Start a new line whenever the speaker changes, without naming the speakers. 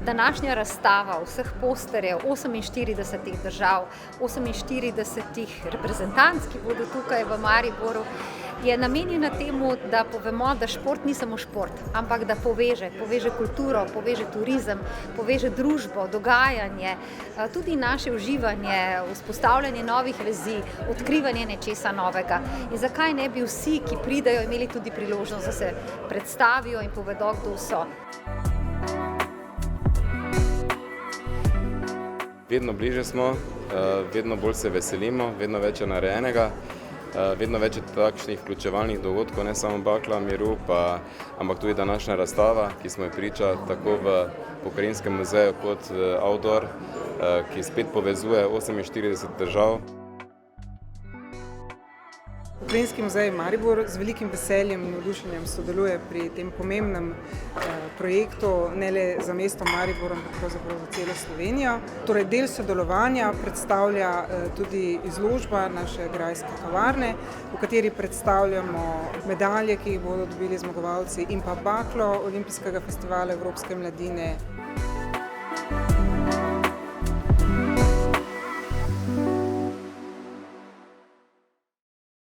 Današnja razstava vseh posterjev 48 držav, 48 reprezentanc, ki bodo tukaj v Mariboru, je namenjena temu, da povemo, da šport ni samo šport, ampak da poveže kulturo, poveže turizem, poveže družbo, dogajanje, tudi naše uživanje, vzpostavljanje novih vezi, odkrivanje nečesa novega. In zakaj ne bi vsi, ki pridejo, imeli tudi priložnost, da se predstavijo in povedo, kdo so.
Vedno bliže smo, vedno bolj se veselimo, vedno več je narejenega, vedno več je takšnih vključevalnih dogodkov, ne samo Bakla miru, ampak tudi današnja razstava, ki smo jo priča tako v Pokrajinskem muzeju kot Outdoor, ki spet povezuje 48 držav.
Pokrajinski muzej Maribor z velikim veseljem in navdušenjem sodeluje pri tem pomembnem projektu, ne le za mesto Maribor, ampak pravzaprav za celo Slovenijo. Torej, del sodelovanja predstavlja tudi izložba naše grajske kavarne, v kateri predstavljamo medalje, ki jih bodo dobili zmagovalci, in pa baklo Olimpijskega festivala Evropske mladine.